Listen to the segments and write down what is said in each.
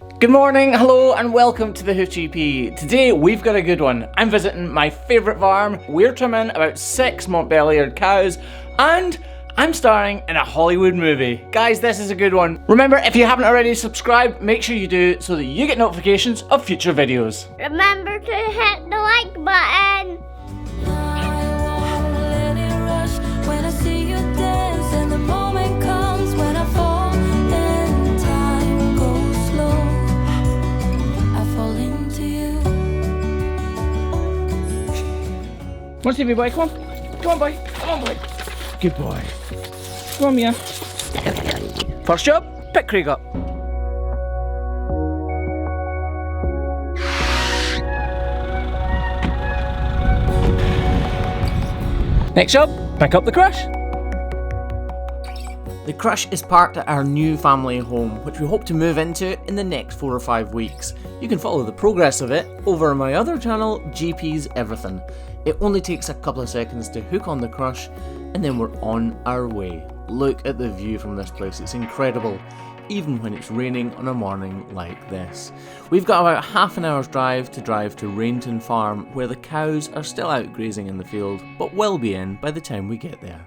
Good morning, hello and welcome to the Hoof GP. Today we've got a good one. I'm visiting my favourite farm, we're trimming about 6 Montbéliard cows, and I'm starring in a Hollywood movie. Guys, this is a good one. Remember, if you haven't already subscribed, make sure you do so that you get notifications of future videos. Remember to hit the like button. Want to see me, boy? Come on. Come on, boy. Come on, boy. Good boy. Come on, Mia. First job, pick Craig up. Next job, pick up the Crush. The Crush is parked at our new family home, which we hope to move into in the next 4 or 5 weeks. You can follow the progress of it over on my other channel, GP's Everything. It only takes a couple of seconds to hook on the Crush, and then we're on our way. Look at the view from this place, it's incredible, even when it's raining on a morning like this. We've got about half an hour's drive to Rainton Farm, where the cows are still out grazing in the field, but will be in by the time we get there.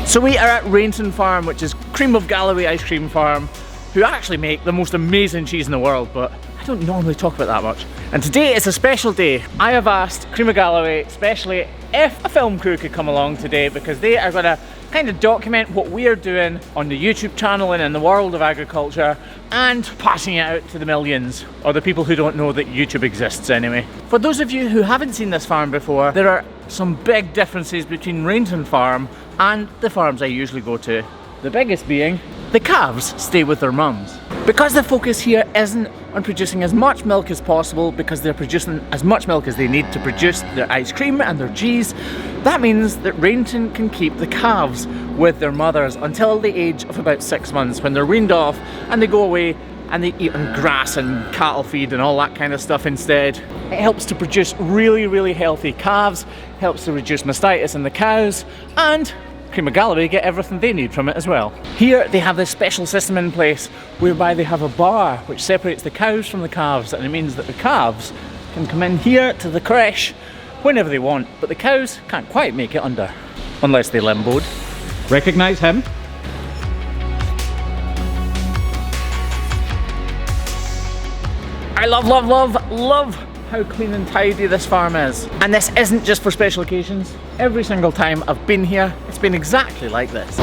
So we are at Rainton Farm, which is Cream of Galloway ice cream farm, who actually make the most amazing cheese in the world, but I don't normally talk about that much. And today is a special day. I have asked Cream of Galloway, especially if a film crew could come along today, because they are going to kind of document what we are doing on the YouTube channel and in the world of agriculture, and passing it out to the millions, or the people who don't know that YouTube exists anyway. For those of you who haven't seen this farm before, there are some big differences between Rainton Farm and the farms I usually go to. The biggest being, the calves stay with their mums. Because the focus here isn't on producing as much milk as possible, because they're producing as much milk as they need to produce their ice cream and their cheese, that means that Rainton can keep the calves with their mothers until the age of about 6 months, when they're weaned off and they go away and they eat on grass and cattle feed and all that kind of stuff instead. It helps to produce really, really healthy calves, helps to reduce mastitis in the cows, and Cream of Galloway get everything they need from it as well. Here they have this special system in place whereby they have a bar which separates the cows from the calves, and it means that the calves can come in here to the creche whenever they want, but the cows can't quite make it under, unless they limboed. Recognise him? I love how clean and tidy this farm is. And this isn't just for special occasions. Every single time I've been here, it's been exactly like this.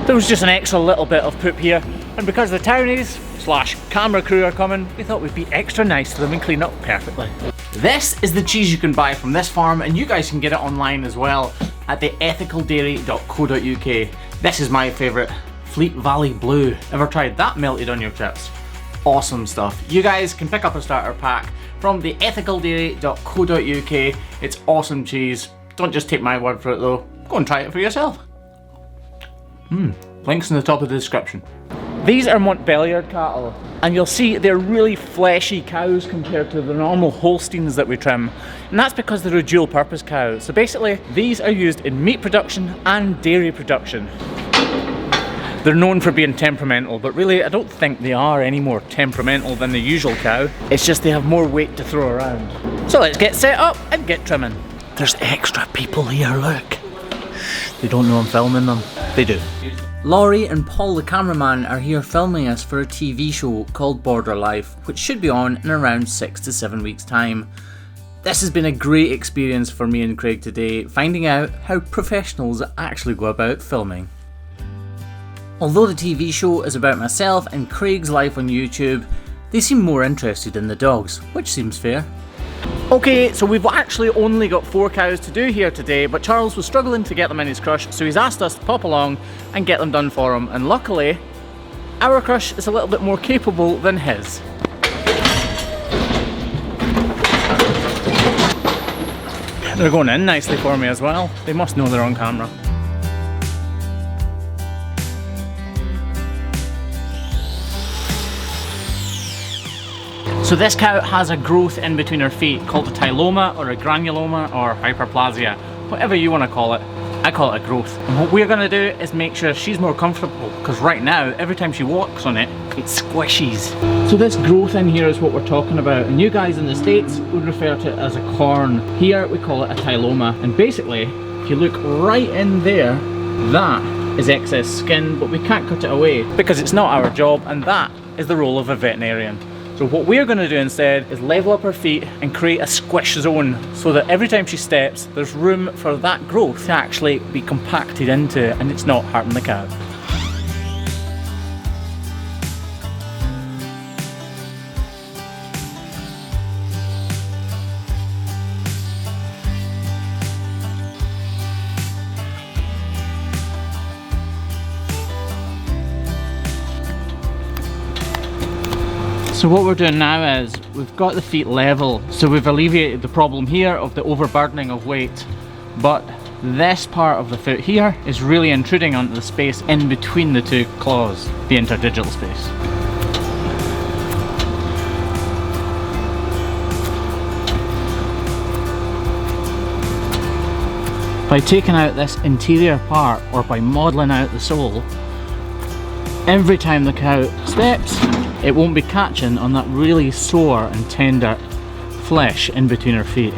There was just an extra little bit of poop here, and because the townies / camera crew are coming, we thought we'd be extra nice to them and clean up perfectly. This is the cheese you can buy from this farm, and you guys can get it online as well at thehoofgp.co.uk. This is my favourite, Fleet Valley Blue. Ever tried that melted on your chips? Awesome stuff. You guys can pick up a starter pack from thehoofgp.co.uk. It's awesome cheese. Don't just take my word for it though. Go and try it for yourself. Links in the top of the description. These are Montbéliard cattle, and you'll see they're really fleshy cows compared to the normal Holsteins that we trim, and that's because they're a dual purpose cow. So basically these are used in meat production and dairy production. They're known for being temperamental, but really I don't think they are any more temperamental than the usual cow. It's just they have more weight to throw around. So let's get set up and get trimming. There's extra people here, look. Shh, they don't know I'm filming them. They do. Laurie and Paul the cameraman are here filming us for a TV show called Border Life, which should be on in around 6 to 7 weeks time. This has been a great experience for me and Craig today, finding out how professionals actually go about filming. Although the TV show is about myself and Craig's life on YouTube, they seem more interested in the dogs, which seems fair. Okay, so we've actually only got 4 cows to do here today, but Charles was struggling to get them in his Crush, so he's asked us to pop along and get them done for him, and luckily, our Crush is a little bit more capable than his. They're going in nicely for me as well. They must know they're on camera. So this cow has a growth in between her feet called a tyloma or a granuloma or hyperplasia, whatever you want to call it. I call it a growth. And what we're going to do is make sure she's more comfortable, because right now, every time she walks on it, it squishes. So this growth in here is what we're talking about, and you guys in the States would refer to it as a corn. Here we call it a tyloma, and basically, if you look right in there, that is excess skin, but we can't cut it away because it's not our job, and that is the role of a veterinarian. So what we're going to do instead is level up her feet and create a squish zone so that every time she steps, there's room for that growth to actually be compacted into and it's not hurting the cow. So what we're doing now is we've got the feet level, so we've alleviated the problem here of the overburdening of weight, but this part of the foot here is really intruding onto the space in between the two claws, the interdigital space. By taking out this interior part, or by modelling out the sole, every time the cow steps, it won't be catching on that really sore and tender flesh in between her feet.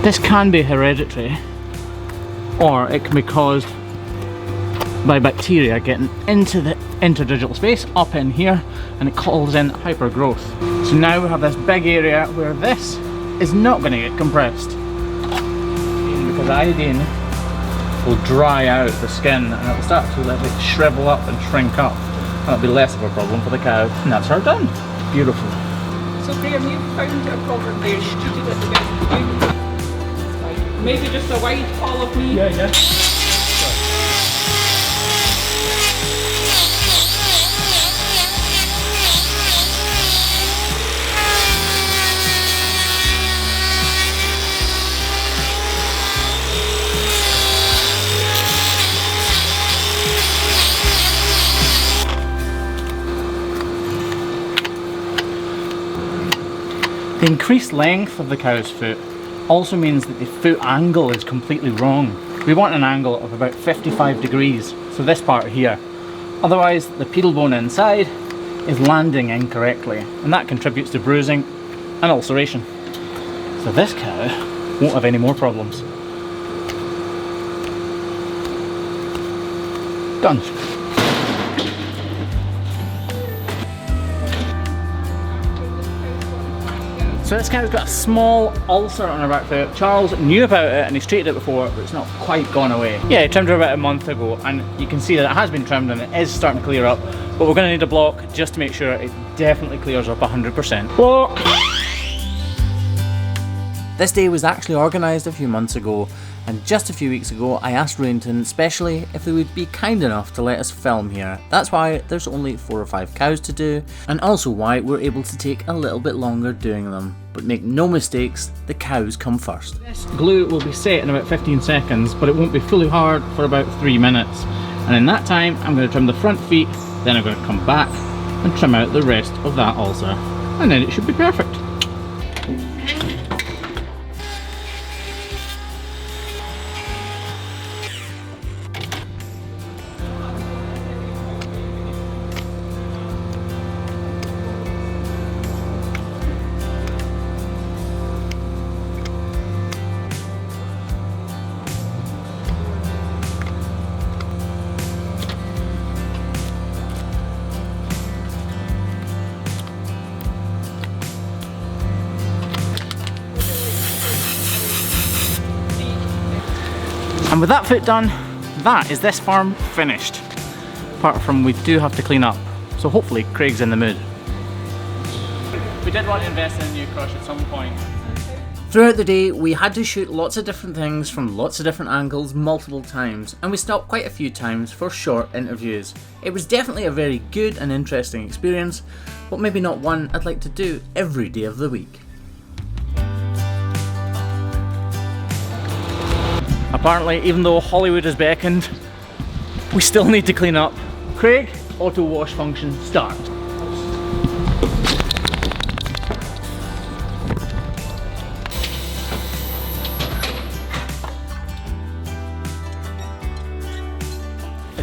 This can be hereditary, or it can be caused by bacteria getting into the interdigital space up in here, and it calls in hypergrowth. So now we have this big area where this is not going to get compressed, because iodine will dry out the skin and it will start to let it shrivel up and shrink up. That'll be less of a problem for the cow, and that's her done. Beautiful. So Graham, you found your problem there, you treated it the best you could. Right. Maybe just a wide fall of me. Yeah. The increased length of the cow's foot also means that the foot angle is completely wrong. We want an angle of about 55 degrees, so this part here. Otherwise, the pedal bone inside is landing incorrectly, and that contributes to bruising and ulceration. So this cow won't have any more problems. Done. So this cow's got a small ulcer on her back foot. Charles knew about it and he's treated it before, but it's not quite gone away. Yeah, he trimmed her about a month ago, and you can see that it has been trimmed and it is starting to clear up, but we're going to need a block just to make sure it definitely clears up 100%. Block! This day was actually organised a few months ago, and just a few weeks ago I asked Rainton specially if they would be kind enough to let us film here. That's why there's only 4 or 5 cows to do, and also why we're able to take a little bit longer doing them. But make no mistakes, the cows come first. This glue will be set in about 15 seconds, but it won't be fully hard for about 3 minutes. And in that time I'm going to trim the front feet, then I'm going to come back and trim out the rest of that ulcer, and then it should be perfect. And with that foot done, that is this farm finished. Apart from we do have to clean up, so hopefully Craig's in the mood. We did want to invest in a new crush at some point. Throughout the day, we had to shoot lots of different things from lots of different angles multiple times, and we stopped quite a few times for short interviews. It was definitely a very good and interesting experience, but maybe not one I'd like to do every day of the week. Apparently, even though Hollywood has beckoned, we still need to clean up. Craig, auto wash function start.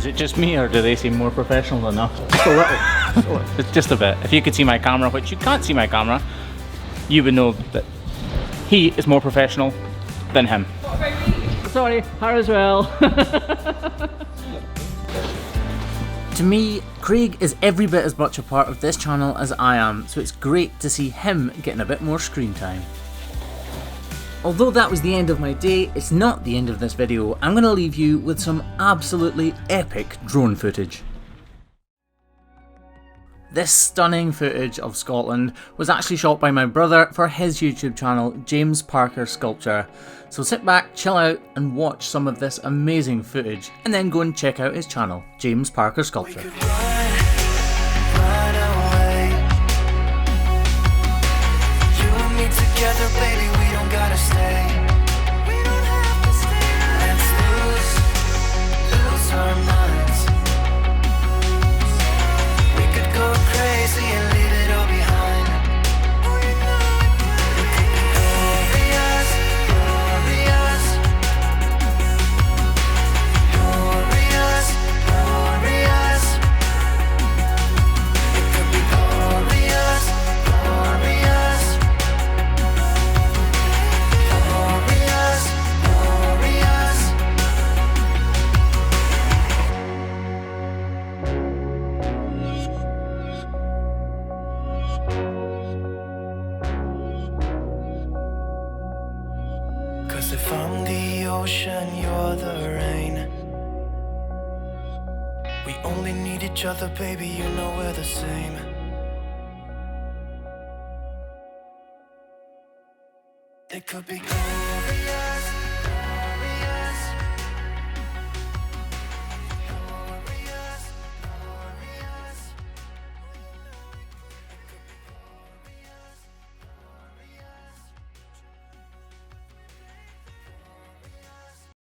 it just me, or do they seem more professional enough? Just a little. Just a bit. If you could see my camera, which you can't see my camera, you would know that he is more professional than him. What about me? Sorry, her as well. To me, Craig is every bit as much a part of this channel as I am, so it's great to see him getting a bit more screen time. Although that was the end of my day, it's not the end of this video. I'm going to leave you with some absolutely epic drone footage. This stunning footage of Scotland was actually shot by my brother for his YouTube channel, James Parker Sculpture. So sit back, chill out and watch some of this amazing footage, and then go and check out his channel, James Parker Sculpture. Run away. You and me together, baby, we don't gotta stay. We don't have to stay. Let's lose our minds. We could go crazy and leave it all behind. Cause if I'm the ocean, you're the rain. We only need each other, baby, you know we're the same. They could be